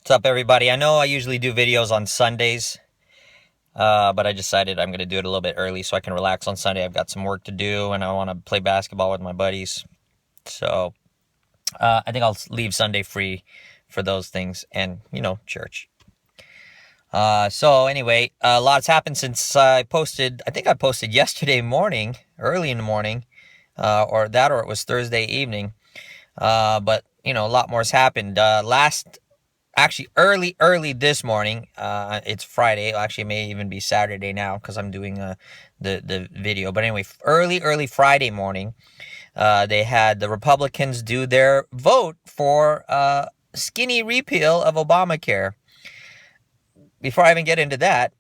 What's up, everybody? I know I usually do videos on Sundays, but I decided I'm going to do it a little bit early so I can relax on Sunday. I've got some work to do, and I want to play basketball with my buddies. So I think I'll leave Sunday free for those things and, church. So anyway, a lot's happened since I posted. I think I posted yesterday morning, early in the morning, or it was Thursday evening. But, a lot more has happened. Actually, early this morning. It's Friday. Actually, it may even be Saturday now because I'm doing the video. But anyway, early Friday morning, they had the Republicans do their vote for skinny repeal of Obamacare. Before I even get into that,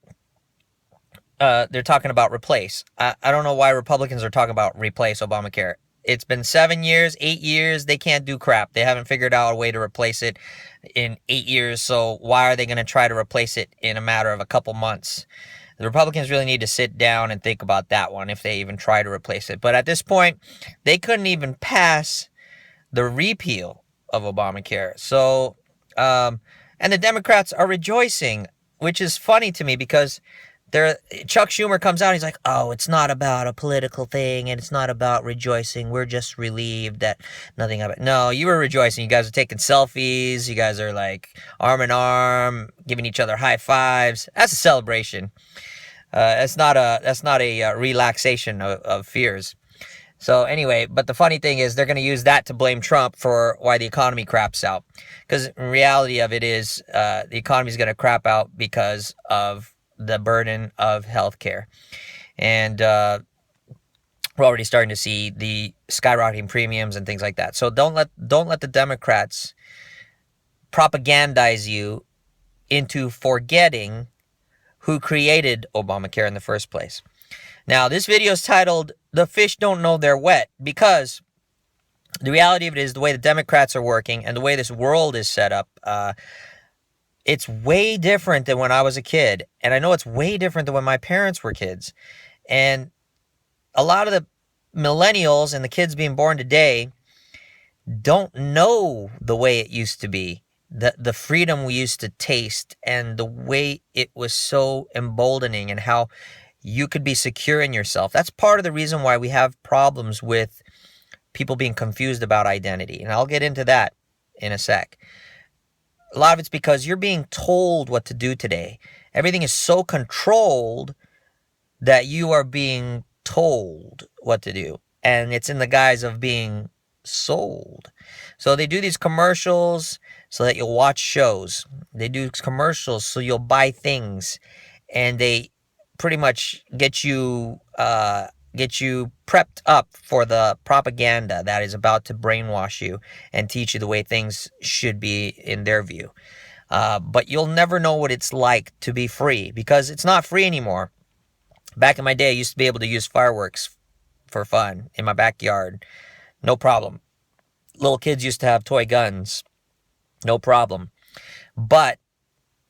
they're talking about replace. I don't know why Republicans are talking about replace Obamacare. It's been 7 years, 8 years. They can't do crap. They haven't figured out a way to replace it in 8 years. So why are they going to try to replace it in a matter of a couple months? The Republicans really need to sit down and think about that one if they even try to replace it. But at this point, they couldn't even pass the repeal of Obamacare. So, and the Democrats are rejoicing, which is funny to me because Chuck Schumer comes out and he's like, oh, it's not about a political thing and it's not about rejoicing. We're just relieved that nothing happened. No, you were rejoicing. You guys are taking selfies. You guys are like arm in arm, giving each other high fives. That's a celebration. That's not a relaxation of fears. So anyway, but the funny thing is they're going to use that to blame Trump for why the economy craps out. Because in reality of it is the economy is going to crap out because of the burden of healthcare. And we're already starting to see the skyrocketing premiums and things like that. So don't let the Democrats propagandize you into forgetting who created Obamacare in the first place. Now, this video is titled, "The Fish Don't Know They're Wet," because the reality of it is the way the Democrats are working and the way this world is set up, it's way different than when I was a kid. And I know it's way different than when my parents were kids. And a lot of the millennials and the kids being born today don't know the way it used to be. The freedom we used to taste and the way it was so emboldening and how you could be secure in yourself. That's part of the reason why we have problems with people being confused about identity. And I'll get into that in a sec. A lot of it's because you're being told what to do today. Everything is so controlled that you are being told what to do. And it's in the guise of being sold. So they do these commercials so that you'll watch shows. They do commercials so you'll buy things. And they pretty much get you prepped up for the propaganda that is about to brainwash you and teach you the way things should be in their view. But you'll never know what it's like to be free because it's not free anymore. Back in my day, I used to be able to use fireworks for fun in my backyard. No problem. Little kids used to have toy guns. No problem. But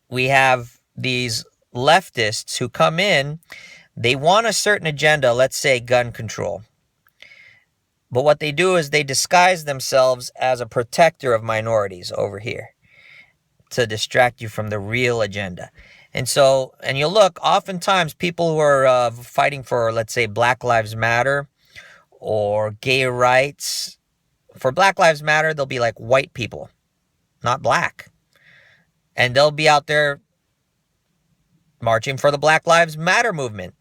we have these leftists who come in. They want a certain agenda, let's say gun control. But what they do is they disguise themselves as a protector of minorities over here to distract you from the real agenda. And so, and you'll look, oftentimes people who are fighting for, let's say, Black Lives Matter or gay rights, for Black Lives Matter, they'll be like white people, not black. And they'll be out there marching for the Black Lives Matter movement.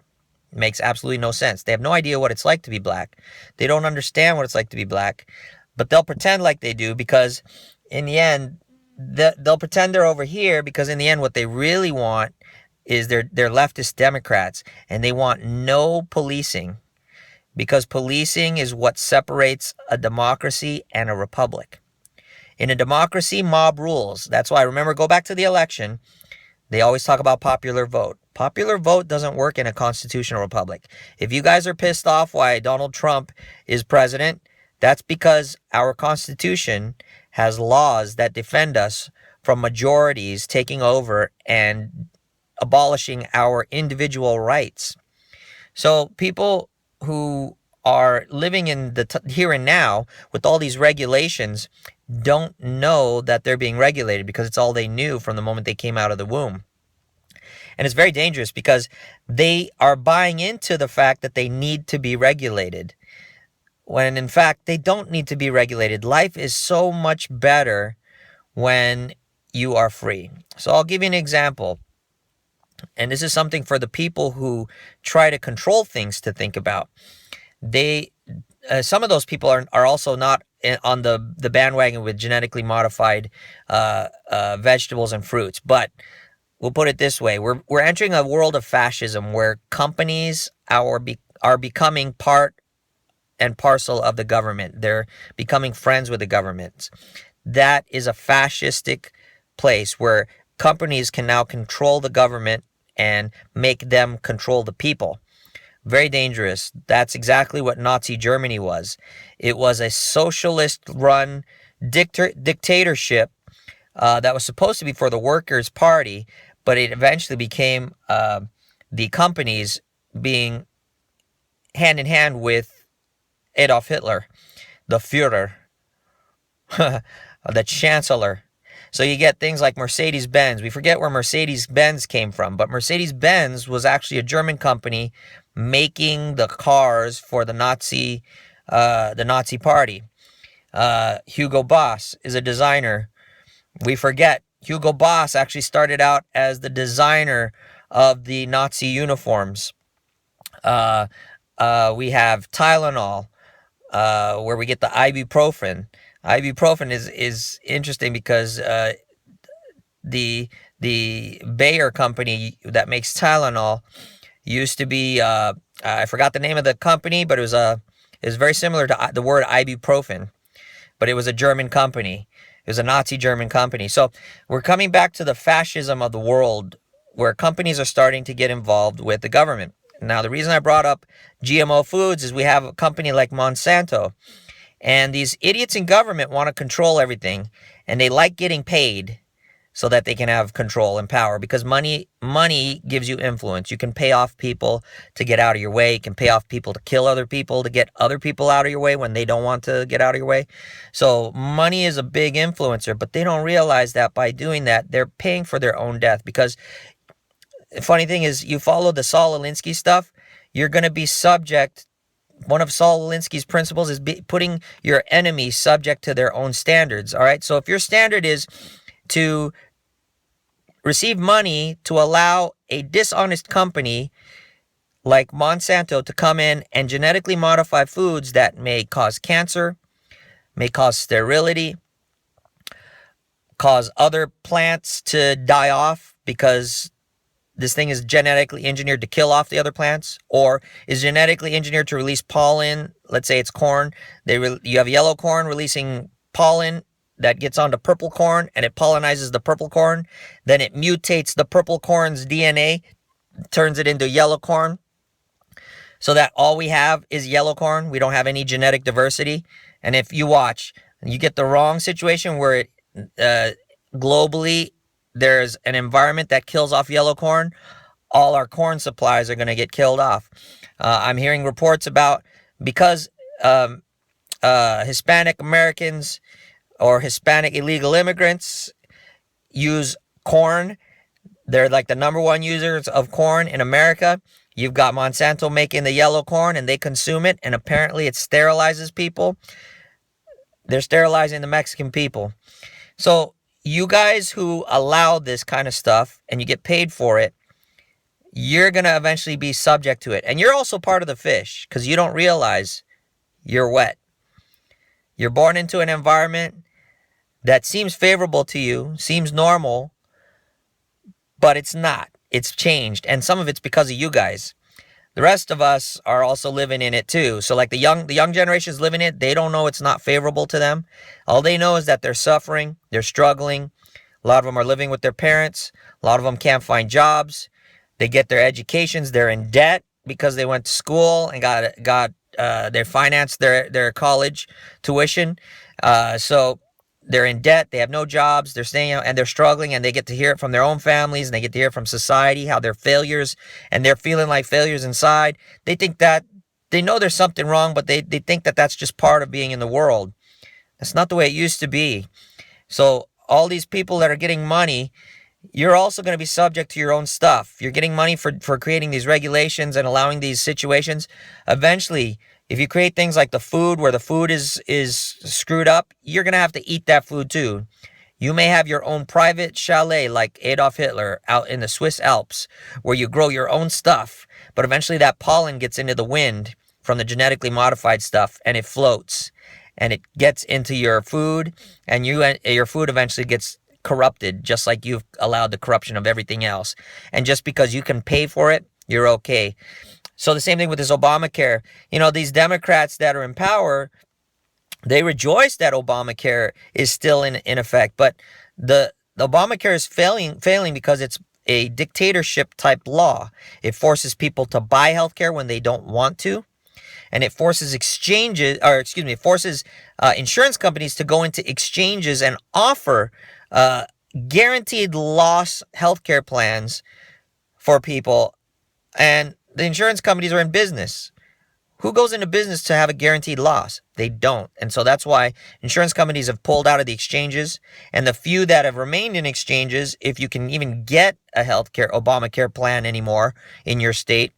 Makes absolutely no sense. They have no idea what it's like to be black. They don't understand what it's like to be black, but they'll pretend like they do because in the end, they'll pretend they're over here because in the end, what they really want is they're leftist Democrats and they want no policing because policing is what separates a democracy and a republic. In a democracy, mob rules. That's why, remember, go back to the election. They always talk about popular vote. Popular vote doesn't work in a constitutional republic. If you guys are pissed off why Donald Trump is president, that's because our Constitution has laws that defend us from majorities taking over and abolishing our individual rights. So people who are living in the here and now with all these regulations don't know that they're being regulated because it's all they knew from the moment they came out of the womb. And it's very dangerous because they are buying into the fact that they need to be regulated, when in fact they don't need to be regulated. Life is so much better when you are free. So I'll give you an example. And this is something for the people who try to control things to think about. Some of those people are also not on the bandwagon with genetically modified vegetables and fruits. But we'll put it this way: we're entering a world of fascism where companies are becoming part and parcel of the government. They're becoming friends with the government. That is a fascistic place where companies can now control the government and make them control the people. Very dangerous. That's exactly what Nazi Germany was. It was a socialist-run dictatorship that was supposed to be for the Workers' Party, but it eventually became the companies being hand in hand with Adolf Hitler, the Führer, the Chancellor. So you get things like Mercedes-Benz. We forget where Mercedes-Benz came from, but Mercedes-Benz was actually a German company making the cars for the Nazi Party. Hugo Boss is a designer. We forget Hugo Boss actually started out as the designer of the Nazi uniforms. We have Tylenol, where we get the ibuprofen. Ibuprofen is interesting because the Bayer company that makes Tylenol used to be I forgot the name of the company, but it was very similar to the word ibuprofen, but it was a German company. It was a Nazi German company. So we're coming back to the fascism of the world, where companies are starting to get involved with the government. Now, the reason I brought up GMO foods is we have a company like Monsanto. And these idiots in government want to control everything. And they like getting paid so that they can have control and power. Because money gives you influence. You can pay off people to get out of your way. You can pay off people to kill other people, to get other people out of your way when they don't want to get out of your way. So money is a big influencer. But they don't realize that by doing that, they're paying for their own death. Because the funny thing is, you follow the Saul Alinsky stuff, you're going to be subject. One of Saul Alinsky's principles is putting your enemy subject to their own standards. All right. So if your standard is to receive money to allow a dishonest company like Monsanto to come in and genetically modify foods that may cause cancer, may cause sterility, cause other plants to die off because this thing is genetically engineered to kill off the other plants, or is genetically engineered to release pollen. Let's say it's corn. You have yellow corn releasing pollen that gets onto purple corn, and it pollinizes the purple corn. Then it mutates the purple corn's DNA, turns it into yellow corn, so that all we have is yellow corn. We don't have any genetic diversity. And if you watch, you get the wrong situation where globally there's an environment that kills off yellow corn, all our corn supplies are going to get killed off. I'm hearing reports about, because Hispanic Americans or Hispanic illegal immigrants use corn. They're like the number one users of corn in America. You've got Monsanto making the yellow corn and they consume it, and apparently it sterilizes people. They're sterilizing the Mexican people. So you guys who allow this kind of stuff and you get paid for it, you're going to eventually be subject to it. And you're also part of the fish because you don't realize you're wet. You're born into an environment that seems favorable to you, seems normal, but it's not. It's changed. And some of it's because of you guys. The rest of us are also living in it too. So like the young generations living it, they don't know it's not favorable to them. All they know is that they're suffering, they're struggling. A lot of them are living with their parents. A lot of them can't find jobs. They get their educations, they're in debt because they went to school and they financed their college tuition. So they're in debt, they have no jobs, they're staying out and they're struggling, and they get to hear it from their own families, and they get to hear it from society how they're failures, and they're feeling like failures inside. They think that they know there's something wrong, but they think that that's just part of being in the world. That's not the way it used to be. So all these people that are getting money, you're also going to be subject to your own stuff. You're getting money for creating these regulations and allowing these situations. Eventually, if you create things like the food where the food is screwed up, you're going to have to eat that food too. You may have your own private chalet like Adolf Hitler out in the Swiss Alps where you grow your own stuff, but eventually that pollen gets into the wind from the genetically modified stuff and it floats and it gets into your food, and your food eventually gets corrupted just like you've allowed the corruption of everything else. And just because you can pay for it, you're okay. So the same thing with this Obamacare. These Democrats that are in power, they rejoice that Obamacare is still in effect, but the Obamacare is failing because it's a dictatorship type law. It forces people to buy healthcare when they don't want to, and it forces insurance companies to go into exchanges and offer guaranteed loss healthcare plans for people, and the insurance companies are in business. Who goes into business to have a guaranteed loss? They don't. And so that's why insurance companies have pulled out of the exchanges. And the few that have remained in exchanges, if you can even get a healthcare Obamacare plan anymore in your state,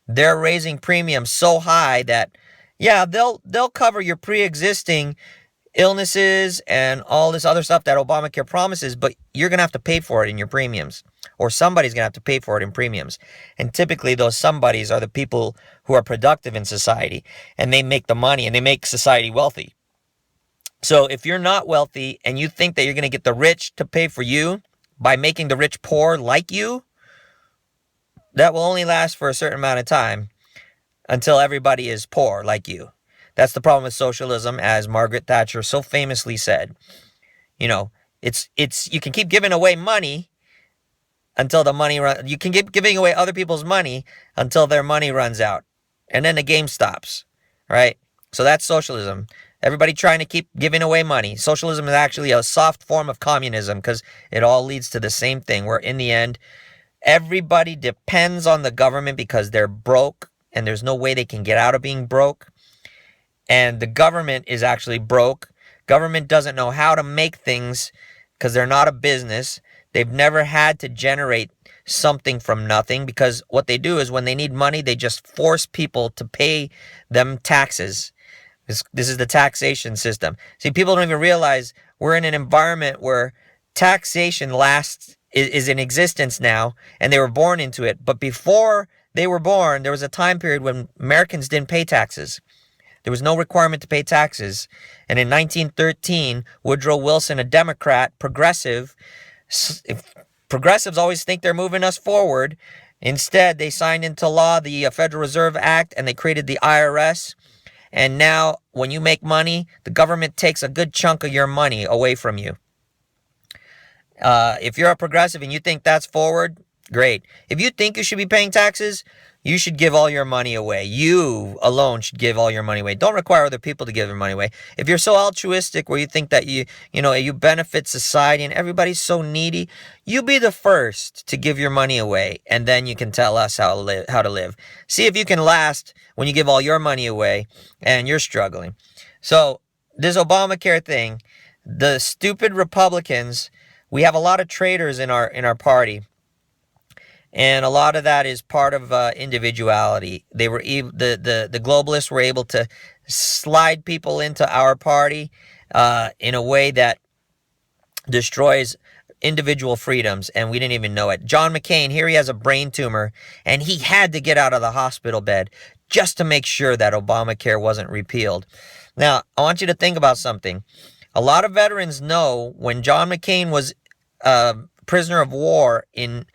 they're raising premiums so high that, yeah, they'll cover your pre-existing illnesses and all this other stuff that Obamacare promises, but you're going to have to pay for it in your premiums, or somebody's going to have to pay for it in premiums. And typically those somebodies are the people who are productive in society, and they make the money and they make society wealthy. So if you're not wealthy and you think that you're going to get the rich to pay for you by making the rich poor like you, that will only last for a certain amount of time until everybody is poor like you. That's the problem with socialism, as Margaret Thatcher so famously said. It's you can keep giving away money until the money you can keep giving away other people's money until their money runs out, and then the game stops, right? So that's socialism. Everybody trying to keep giving away money. Socialism is actually a soft form of communism because it all leads to the same thing, where in the end, everybody depends on the government because they're broke and there's no way they can get out of being broke. And the government is actually broke. Government doesn't know how to make things because they're not a business. They've never had to generate something from nothing, because what they do is when they need money, they just force people to pay them taxes. This is the taxation system. See, people don't even realize we're in an environment where taxation is in existence now, and they were born into it. But before they were born, there was a time period when Americans didn't pay taxes. There was no requirement to pay taxes. And in 1913, Woodrow Wilson, a Democrat, progressives always think they're moving us forward. Instead, they signed into law the Federal Reserve Act, and they created the IRS. And now, when you make money, the government takes a good chunk of your money away from you. If you're a progressive and you think that's forward, great. If you think you should be paying taxes, you should give all your money away. You alone should give all your money away. Don't require other people to give their money away. If you're so altruistic where you think that you benefit society and everybody's so needy, you be the first to give your money away, and then you can tell us how to live. See if you can last when you give all your money away and you're struggling. So this Obamacare thing, the stupid Republicans, we have a lot of traitors in our party. And a lot of that is part of individuality. They were the globalists were able to slide people into our party in a way that destroys individual freedoms, and we didn't even know it. John McCain, here he has a brain tumor, and he had to get out of the hospital bed just to make sure that Obamacare wasn't repealed. Now, I want you to think about something. A lot of veterans know when John McCain was prisoner of war in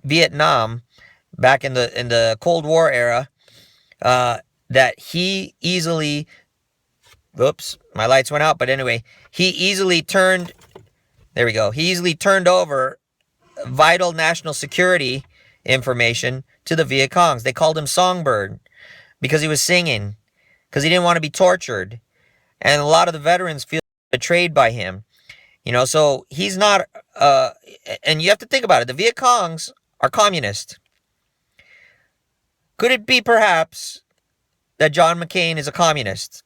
Vietnam, back in the Cold War era, that he easily, oops, my lights went out, but anyway, he easily turned over vital national security information to the Viet Congs. They called him Songbird because he was singing, because he didn't want to be tortured. And a lot of the veterans feel betrayed by him. So he's not, and you have to think about it. The Viet Congs are communist. Could it be perhaps that John McCain is a communist?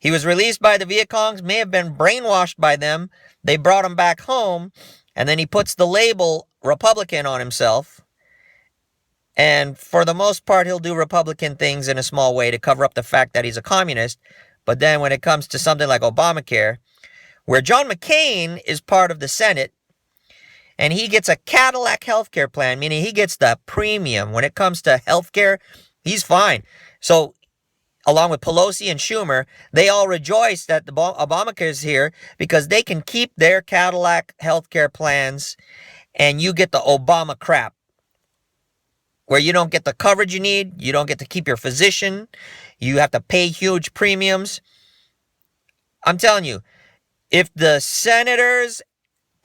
He was released by the Viet Congs, may have been brainwashed by them. They brought him back home, and then he puts the label Republican on himself. And for the most part, he'll do Republican things in a small way to cover up the fact that he's a communist. But then when it comes to something like Obamacare, where John McCain is part of the Senate, and he gets a Cadillac healthcare plan, meaning he gets the premium. When it comes to healthcare, he's fine. So, along with Pelosi and Schumer, they all rejoice that the Obamacare is here because they can keep their Cadillac healthcare plans, and you get the Obama crap, where you don't get the coverage you need, you don't get to keep your physician, you have to pay huge premiums. I'm telling you, if the senators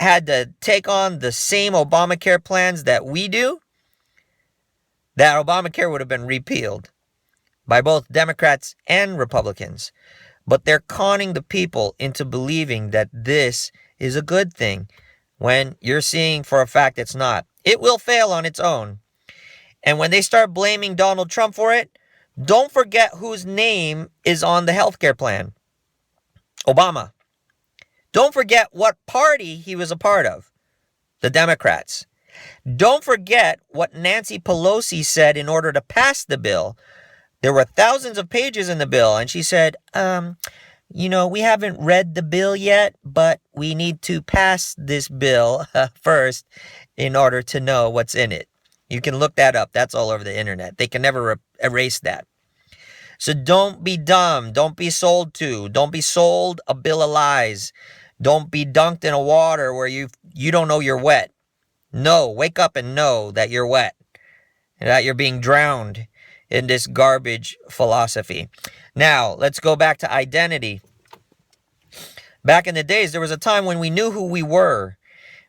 had to take on the same Obamacare plans that we do, that Obamacare would have been repealed by both Democrats and Republicans. But they're conning the people into believing that this is a good thing when you're seeing for a fact it's not. It will fail on its own. And when they start blaming Donald Trump for it, don't forget whose name is on the healthcare plan. Obama. Don't forget what party he was a part of. The Democrats. Don't forget what Nancy Pelosi said in order to pass the bill. There were thousands of pages in the bill, and she said, we haven't read the bill yet, but we need to pass this bill first in order to know what's in it. You can look that up. That's all over the internet. They can never erase that. So don't be dumb. Don't be sold to. Don't be sold a bill of lies. Don't be dunked in a water where you don't know you're wet. No, wake up and know that you're wet. And that you're being drowned in this garbage philosophy. Now, let's go back to identity. Back in the days, there was a time when we knew who we were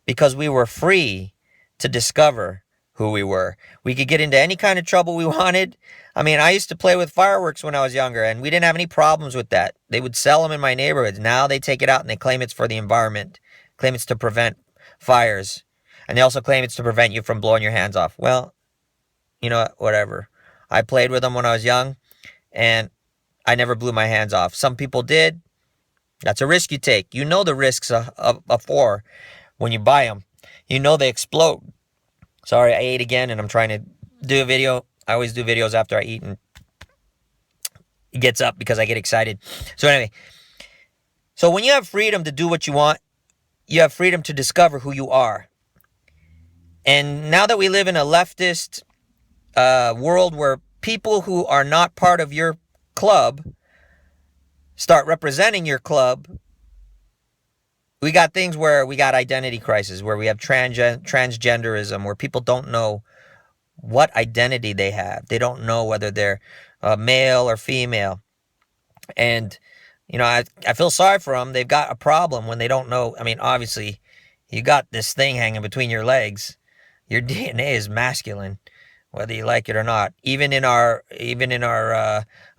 because we were free to discover who we were. We could get into any kind of trouble we wanted. I mean, I used to play with fireworks when I was younger, and we didn't have any problems with that. They would sell them in my neighborhoods. Now they take it out and they claim it's for the environment, claim it's to prevent fires, and they also claim it's to prevent you from blowing your hands off. Well, you know what? Whatever. I played with them when I was young, and I never blew my hands off. Some people did. That's a risk you take. You know the risks before when you buy them. You know they explode. Sorry, I ate again, and I'm trying to do a video. I always do videos after I eat, and it gets up because I get excited. So anyway, so when you have freedom to do what you want, you have freedom to discover who you are. And now that we live in a leftist world where people who are not part of your club start representing your club, we got things where we got identity crisis, where we have transgenderism, where people don't know what identity they have. They don't know whether they're male or female. And, I feel sorry for them. They've got a problem when they don't know. I mean, obviously, you got this thing hanging between your legs. Your DNA is masculine, whether you like it or not. Even in our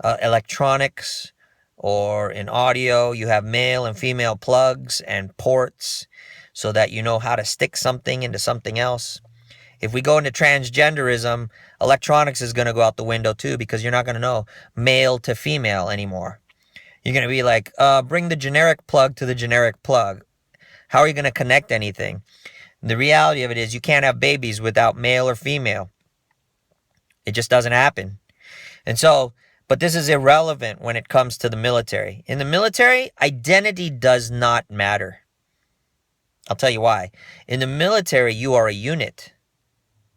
electronics or in audio, you have male and female plugs and ports so that you know how to stick something into something else. If we go into transgenderism, electronics is going to go out the window too, because you're not going to know male to female anymore. You're going to be like, bring the generic plug to the generic plug. How are you going to connect anything? The reality of it is you can't have babies without male or female. It just doesn't happen. And so, but this is irrelevant when it comes to the military. In the military, identity does not matter. I'll tell you why. In the military, you are a unit,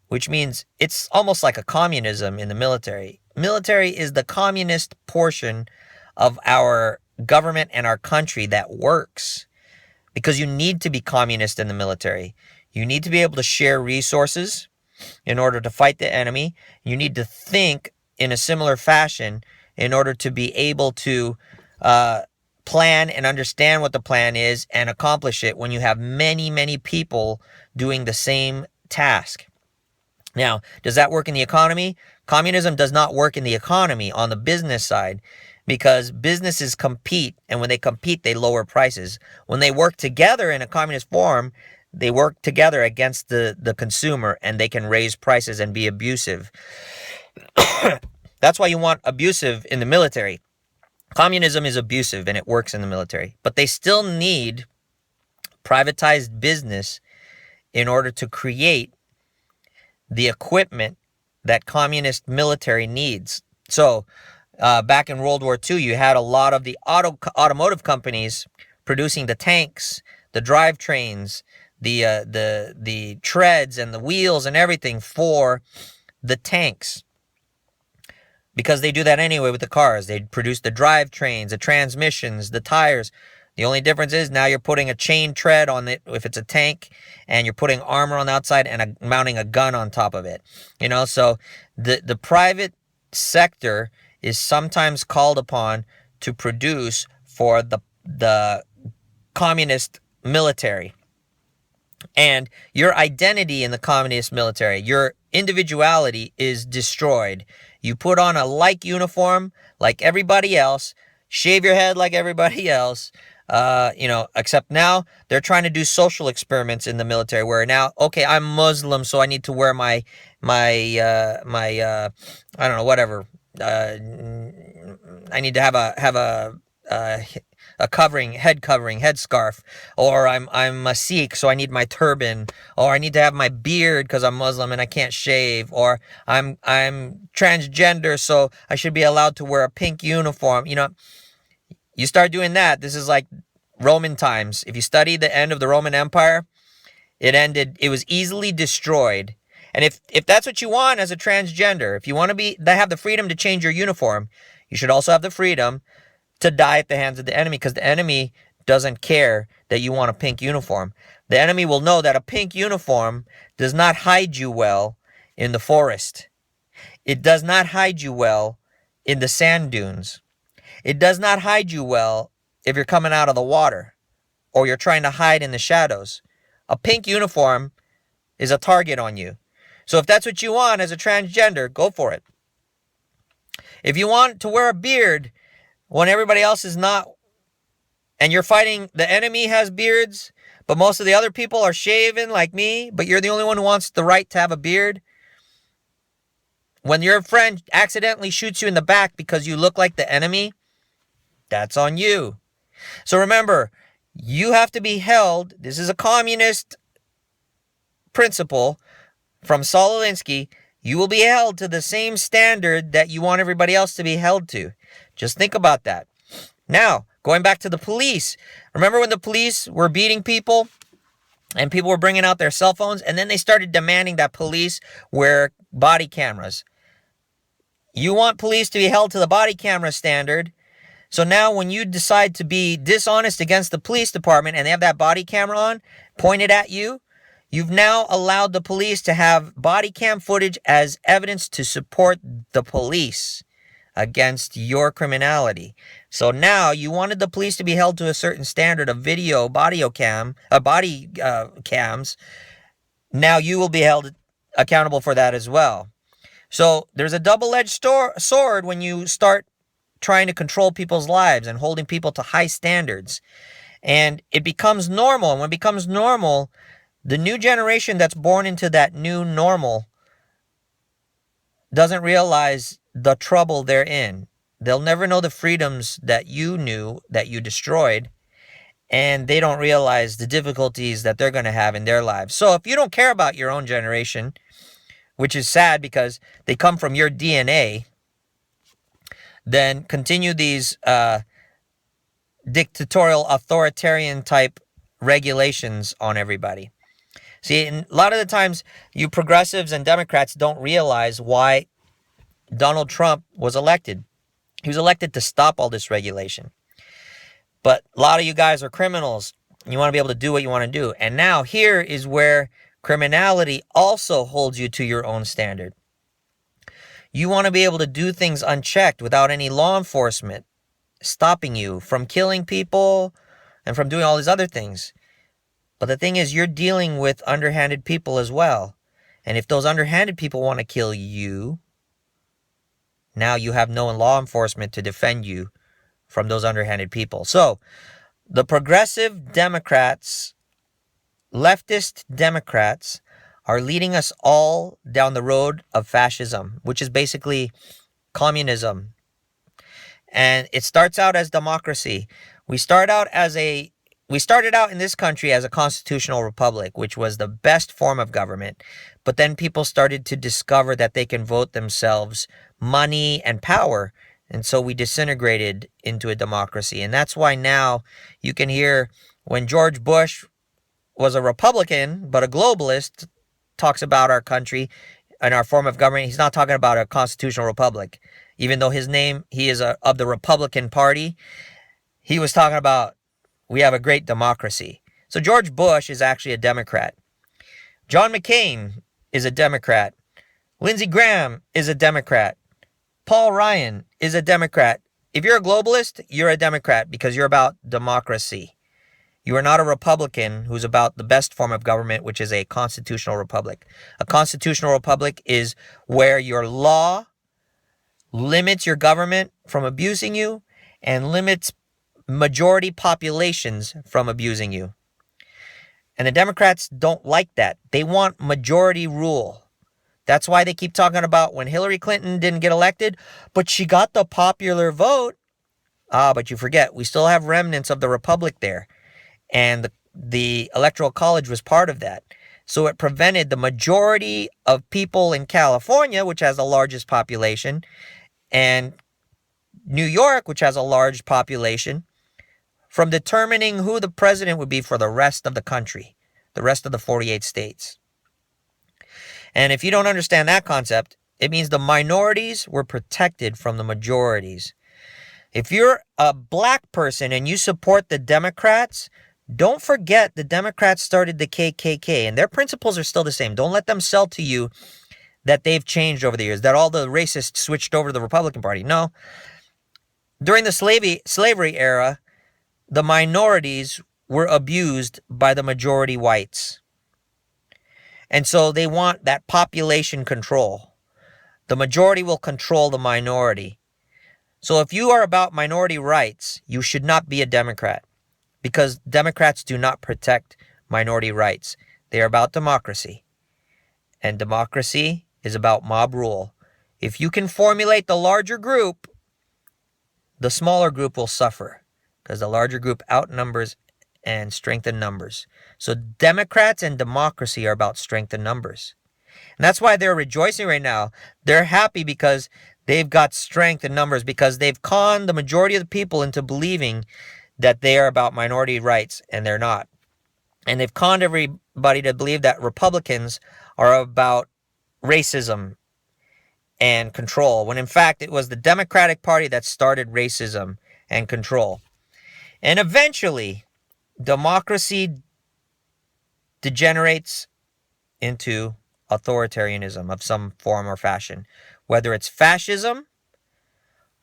which means it's almost like a communism in the military. Military is the communist portion of our government and our country that works, because you need to be communist in the military. You need to be able to share resources in order to fight the enemy. You need to think in a similar fashion in order to be able to plan and understand what the plan is and accomplish it when you have many, many people doing the same task. Now, does that work in the economy? Communism does not work in the economy on the business side, because businesses compete, and when they compete, they lower prices. When they work together in a communist form, they work together against the consumer, and they can raise prices and be abusive. That's why you want abusive in the military. Communism is abusive and it works in the military, but they still need privatized business in order to create the equipment that communist military needs. So back in World War II, you had a lot of the automotive companies producing the tanks, the drivetrains, the treads and the wheels and everything for the tanks, because they do that anyway with the cars. They produce the drivetrains, the transmissions, the tires. The only difference is now you're putting a chain tread on it if it's a tank, and you're putting armor on the outside and mounting a gun on top of it. So the private sector is sometimes called upon to produce for the communist military. And your identity in the communist military, your individuality is destroyed. You put on a like uniform like everybody else, shave your head like everybody else, except now they're trying to do social experiments in the military where now, okay, I'm Muslim, so I need to wear my I don't know, whatever. I need to have a covering, headscarf, or I'm a Sikh, so I need my turban, or I need to have my beard because I'm Muslim and I can't shave, or I'm transgender, so I should be allowed to wear a pink uniform. You start doing that. This is like Roman times. If you study the end of the Roman Empire, it was easily destroyed. And if that's what you want as a transgender, if you want to have the freedom to change your uniform, you should also have the freedom to die at the hands of the enemy, because the enemy doesn't care that you want a pink uniform. The enemy will know that a pink uniform does not hide you well in the forest. It does not hide you well in the sand dunes. It does not hide you well if you're coming out of the water or you're trying to hide in the shadows. A pink uniform is a target on you. So if that's what you want as a transgender, go for it. If you want to wear a beard when everybody else is not, and you're fighting, the enemy has beards, but most of the other people are shaven like me, but you're the only one who wants the right to have a beard. When your friend accidentally shoots you in the back because you look like the enemy, that's on you. So remember, you have to be held. This is a communist principle from Saul Alinsky. You will be held to the same standard that you want everybody else to be held to. Just think about that. Now, going back to the police. Remember when the police were beating people and people were bringing out their cell phones, and then they started demanding that police wear body cameras. You want police to be held to the body camera standard. So now when you decide to be dishonest against the police department and they have that body camera on, pointed at you, you've now allowed the police to have body cam footage as evidence to support the police against your criminality. So now you wanted the police to be held to a certain standard of body cams. Now you will be held accountable for that as well. So there's a double-edged sword when you start trying to control people's lives and holding people to high standards. And it becomes normal. And when it becomes normal, the new generation that's born into that new normal doesn't realize the trouble they're in. They'll never know the freedoms that you knew, that you destroyed, and they don't realize the difficulties that they're going to have in their lives. So if you don't care about your own generation, which is sad because they come from your DNA, then continue these dictatorial, authoritarian type regulations on everybody. See, and a lot of the times, you progressives and Democrats don't realize why Donald Trump was elected. He was elected to stop all this regulation. But a lot of you guys are criminals. You want to be able to do what you want to do. And now here is where criminality also holds you to your own standard. You want to be able to do things unchecked without any law enforcement stopping you from killing people and from doing all these other things. But the thing is, you're dealing with underhanded people as well. And if those underhanded people want to kill you, now you have no law enforcement to defend you from those underhanded people. So the progressive Democrats, leftist Democrats, are leading us all down the road of fascism, which is basically communism. And it starts out as democracy. We started out in this country as a constitutional republic, which was the best form of government. But then people started to discover that they can vote themselves money and power. And so we disintegrated into a democracy. And that's why now you can hear when George Bush was a Republican, but a globalist, talks about our country and our form of government, he's not talking about a constitutional republic. Even though he is of the Republican Party, he was talking about we have a great democracy. So George Bush is actually a Democrat. John McCain is a Democrat. Lindsey Graham is a Democrat. Paul Ryan is a Democrat. If you're a globalist, you're a Democrat because you're about democracy. You are not a Republican who's about the best form of government, which is a constitutional republic. A constitutional republic is where your law limits your government from abusing you and limits majority populations from abusing you. And the Democrats don't like that. They want majority rule. That's why they keep talking about when Hillary Clinton didn't get elected, but she got the popular vote. But you forget, we still have remnants of the republic there. And the Electoral College was part of that. So it prevented the majority of people in California, which has the largest population, and New York, which has a large population, from determining who the president would be for the rest of the country, the rest of the 48 states. And if you don't understand that concept, it means the minorities were protected from the majorities. If you're a black person and you support the Democrats, don't forget the Democrats started the KKK, and their principles are still the same. Don't let them sell to you that they've changed over the years, that all the racists switched over to the Republican Party. No. During the slavery era, the minorities were abused by the majority whites. And so they want that population control. The majority will control the minority. So if you are about minority rights, you should not be a Democrat, because Democrats do not protect minority rights. They are about democracy. And democracy is about mob rule. If you can formulate the larger group, the smaller group will suffer, because the larger group outnumbers and strength in numbers. So Democrats and democracy are about strength in numbers. And that's why they're rejoicing right now. They're happy because they've got strength in numbers, because they've conned the majority of the people into believing that they are about minority rights, and they're not. And they've conned everybody to believe that Republicans are about racism and control, when in fact it was the Democratic Party that started racism and control. And eventually, democracy degenerates into authoritarianism of some form or fashion. Whether it's fascism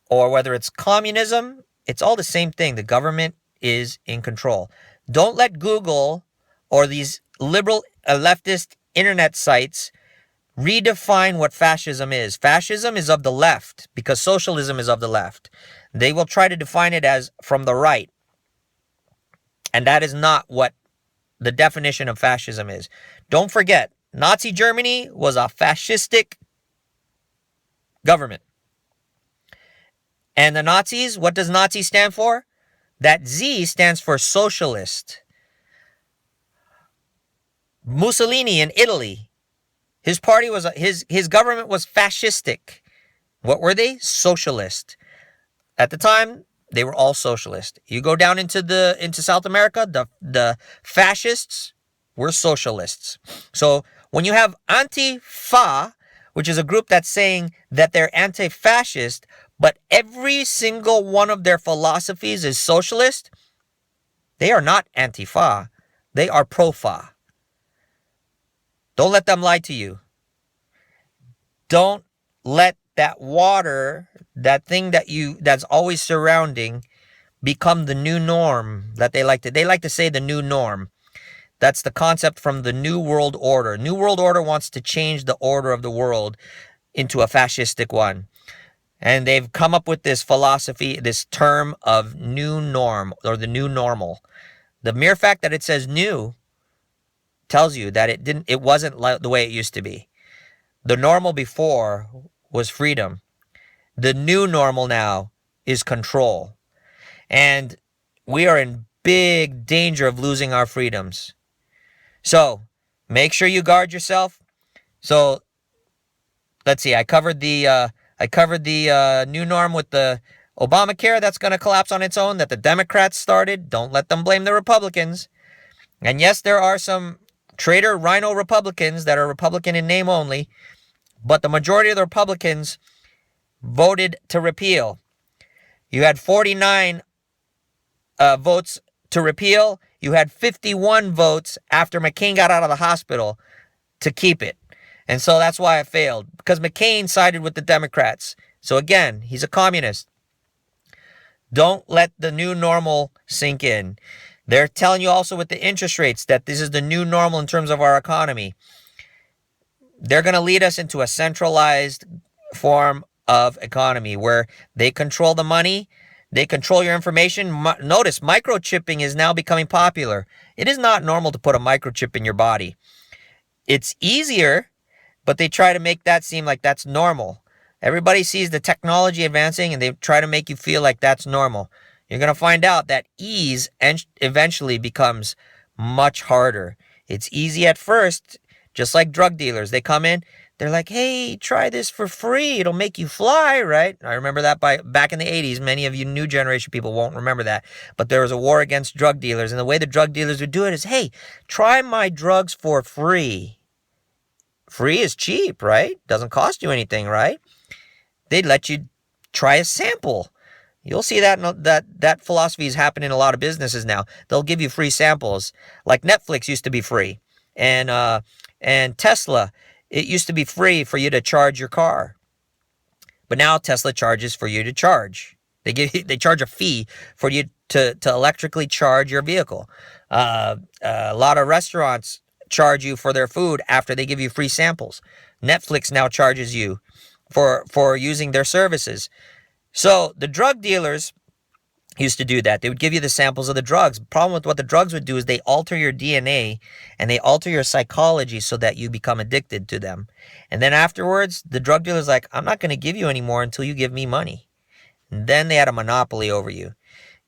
or whether it's communism, it's all the same thing. The government is in control. Don't let Google or these liberal leftist internet sites redefine what fascism is. Fascism is of the left because socialism is of the left. They will try to define it as from the right. And that is not what the definition of fascism is. Don't forget, Nazi Germany was a fascistic government. And the Nazis, what does Nazi stand for? That Z stands for socialist. Mussolini in Italy, his party was his government was fascistic. What were they? Socialist. At the time, they were all socialist. You go down into South America, the fascists were socialists. So when you have Antifa, which is a group that's saying that they're anti-fascist, but every single one of their philosophies is socialist, they are not Antifa. They are pro-fa. Don't let them lie to you. Don't let that water, that thing that's always surrounding, become the new norm that they like to say the new norm. That's the concept from the New World Order. New World Order wants to change the order of the world into a fascistic one. And they've come up with this philosophy, this term of new norm or the new normal. The mere fact that it says new tells you that it wasn't like the way it used to be. The normal before was freedom. The new normal now is control. And we are in big danger of losing our freedoms. So make sure you guard yourself. So let's see. I covered the new norm with the Obamacare that's going to collapse on its own that the Democrats started. Don't let them blame the Republicans. And yes, there are some traitor rhino Republicans that are Republican in name only, but the majority of the Republicans voted to repeal. You had 49 votes to repeal. You had 51 votes after McCain got out of the hospital to keep it. And so that's why it failed, because McCain sided with the Democrats. So again, he's a communist. Don't let the new normal sink in. They're telling you also with the interest rates that this is the new normal in terms of our economy. They're going to lead us into a centralized form of economy where they control the money, they control your information. Notice microchipping is now becoming popular. It is not normal to put a microchip in your body. It's easier, but they try to make that seem like that's normal. Everybody sees the technology advancing and they try to make you feel like that's normal. You're going to find out that ease eventually becomes much harder. It's easy at first, just like drug dealers. They come in, they're like, hey, try this for free. It'll make you fly, right? I remember that back in the 80s. Many of you new generation people won't remember that. But there was a war against drug dealers. And the way the drug dealers would do it is, hey, try my drugs for free. Free is cheap, right? Doesn't cost you anything, right? They'd let you try a sample. You'll see that philosophy is happening in a lot of businesses now. They'll give you free samples. Like Netflix used to be free. And Tesla, it used to be free for you to charge your car. But now Tesla charges for you to charge. They charge a fee for you to electrically charge your vehicle. A lot of restaurants charge you for their food after they give you free samples. Netflix now charges you for using their services. So the drug dealers used to do that. They would give you the samples of the drugs. The problem with what the drugs would do is they alter your DNA and they alter your psychology so that you become addicted to them. And then afterwards, the drug dealer's like, I'm not going to give you any more until you give me money. And then they had a monopoly over you.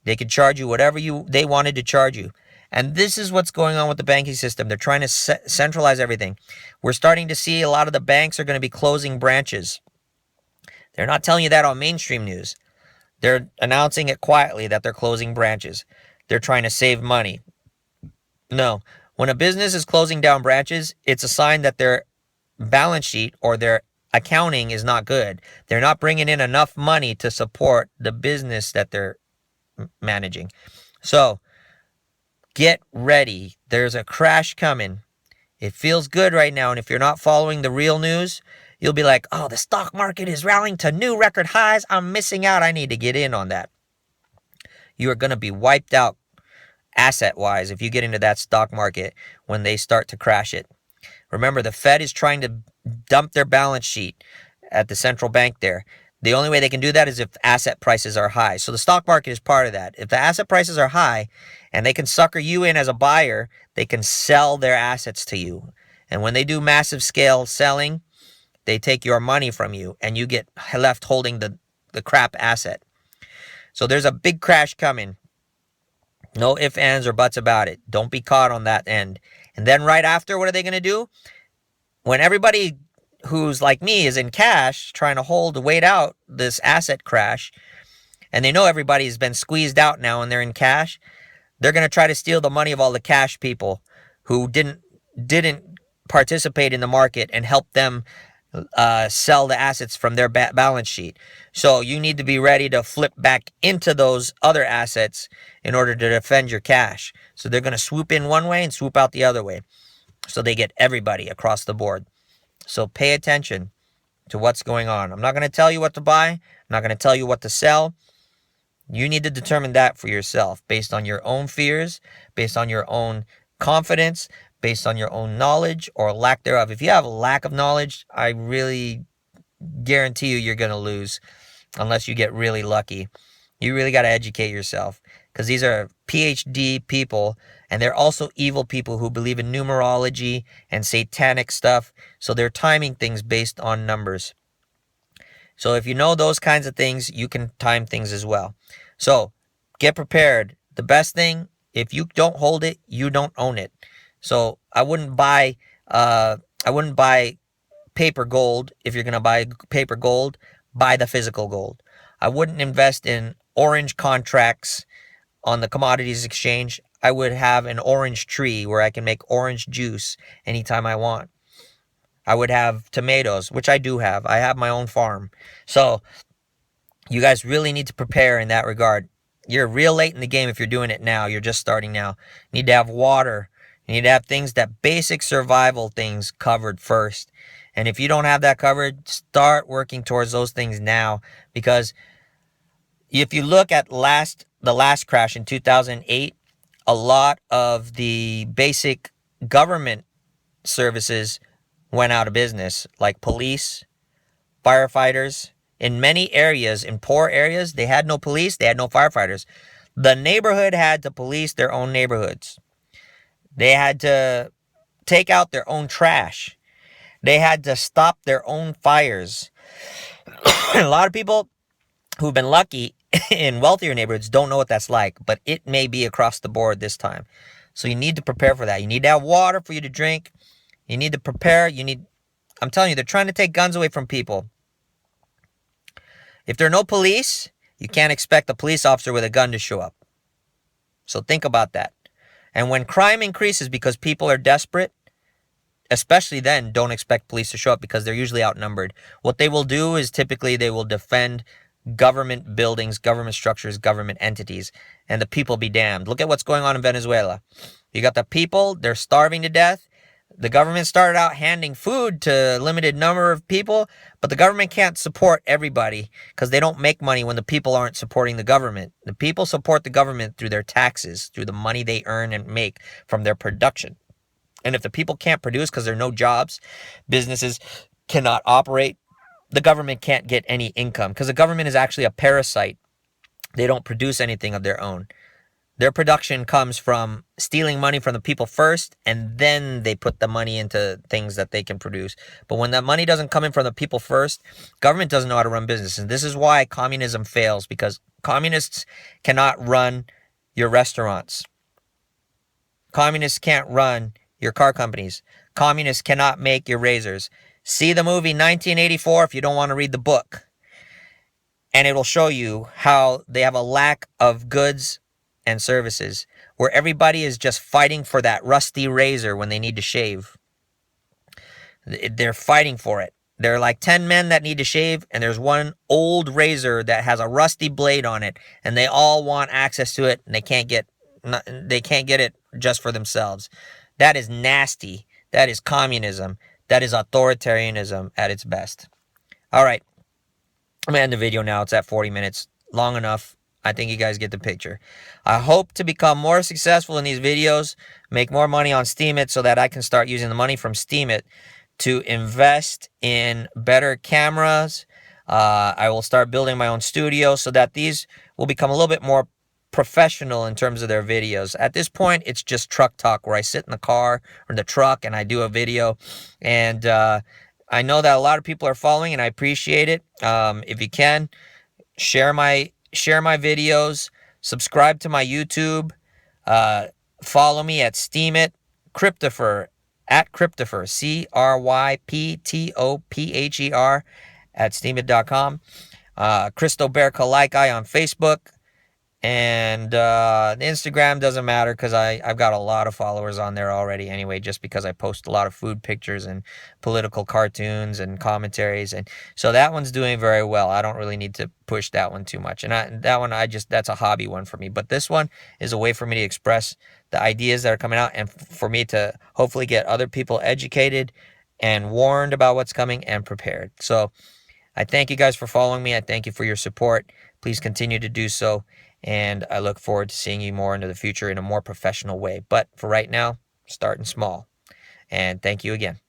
They could charge you whatever they wanted to charge you. And this is what's going on with the banking system. They're trying to centralize everything. We're starting to see a lot of the banks are going to be closing branches. They're not telling you that on mainstream news. They're announcing it quietly that they're closing branches. They're trying to save money. No. When a business is closing down branches, it's a sign that their balance sheet or their accounting is not good. They're not bringing in enough money to support the business that they're managing. So, get ready. There's a crash coming. It feels good right now, and if you're not following the real news, you'll be like, oh, the stock market is rallying to new record highs. I'm missing out. I need to get in on that. You are going to be wiped out asset-wise if you get into that stock market when they start to crash it. Remember, the Fed is trying to dump their balance sheet at the central bank there. The only way they can do that is if asset prices are high. So the stock market is part of that. If the asset prices are high and they can sucker you in as a buyer, they can sell their assets to you. And when they do massive scale selling, they take your money from you and you get left holding the crap asset. So there's a big crash coming. No ifs, ands, or buts about it. Don't be caught on that end. And then right after, what are they going to do? When everybody who's like me is in cash trying to wait out this asset crash, and they know everybody's been squeezed out now and they're in cash, they're going to try to steal the money of all the cash people who didn't participate in the market and help them sell the assets from their balance sheet. So you need to be ready to flip back into those other assets in order to defend your cash. So they're going to swoop in one way and swoop out the other way. So they get everybody across the board. So pay attention to what's going on. I'm not going to tell you what to buy. I'm not going to tell you what to sell. You need to determine that for yourself based on your own fears, based on your own confidence, based on your own knowledge or lack thereof. If you have a lack of knowledge, I really guarantee you're going to lose unless you get really lucky. You really got to educate yourself because these are PhD people and they're also evil people who believe in numerology and satanic stuff. So they're timing things based on numbers. So if you know those kinds of things, you can time things as well. So get prepared. The best thing, if you don't hold it, you don't own it. So I wouldn't buy paper gold. If you're going to buy paper gold, buy the physical gold. I wouldn't invest in orange contracts on the commodities exchange. I would have an orange tree where I can make orange juice anytime I want. I would have tomatoes, which I do have. I have my own farm. So you guys really need to prepare in that regard. You're real late in the game if you're doing it now. You're just starting now. You need to have water. You need to have things, that basic survival things, covered first. And if you don't have that covered, start working towards those things now. Because if you look at the last crash in 2008, a lot of the basic government services went out of business, like police, firefighters. In many areas, in poor areas, they had no police, they had no firefighters. The neighborhood had to police their own neighborhoods. They had to take out their own trash. They had to stop their own fires. A lot of people who've been lucky in wealthier neighborhoods don't know what that's like, but it may be across the board this time. So you need to prepare for that. You need to have water for you to drink. You need to prepare. I'm telling you, they're trying to take guns away from people. If there are no police, you can't expect a police officer with a gun to show up. So think about that. And when crime increases because people are desperate, especially then, don't expect police to show up because they're usually outnumbered. What they will do is typically they will defend government buildings, government structures, government entities, and the people be damned. Look at what's going on in Venezuela. You got the people, they're starving to death. The government started out handing food to a limited number of people, but the government can't support everybody because they don't make money when the people aren't supporting the government. The people support the government through their taxes, through the money they earn and make from their production. And if the people can't produce because there are no jobs, businesses cannot operate, the government can't get any income because the government is actually a parasite. They don't produce anything of their own. Their production comes from stealing money from the people first, and then they put the money into things that they can produce. But when that money doesn't come in from the people first, government doesn't know how to run business. And this is why communism fails, because communists cannot run your restaurants. Communists can't run your car companies. Communists cannot make your razors. See the movie 1984 if you don't want to read the book. And it will show you how they have a lack of goods and services, where everybody is just fighting for that rusty razor when they need to shave. They're fighting for it. There are like 10 men that need to shave, and there's one old razor that has a rusty blade on it, and they all want access to it, and they can't get it just for themselves. That is nasty. That is communism. That is authoritarianism at its best. All right. I'm going to end the video now. It's at 40 minutes. Long enough. I think you guys get the picture. I hope to become more successful in these videos, make more money on Steemit so that I can start using the money from Steemit to invest in better cameras. I will start building my own studio so that these will become a little bit more professional in terms of their videos. At this point, it's just truck talk where I sit in the car or in the truck and I do a video. And I know that a lot of people are following, and I appreciate it. If you can, share my videos, subscribe to my YouTube, follow me at Steemit, Cryptopher, at Cryptopher, CRYPTOPHER at Steemit.com, Cristo Bear Kalaikai on Facebook, and Instagram doesn't matter because I've got a lot of followers on there already anyway, just because I post a lot of food pictures and political cartoons and commentaries, and so that one's doing very well. I don't really need to push that one too much, and that's a hobby one for me. But this one is a way for me to express the ideas that are coming out, and for me to hopefully get other people educated and warned about what's coming and prepared. So I thank you guys for following me. I thank you for your support. Please continue to do so. And I look forward to seeing you more into the future in a more professional way. But for right now, starting small. And thank you again.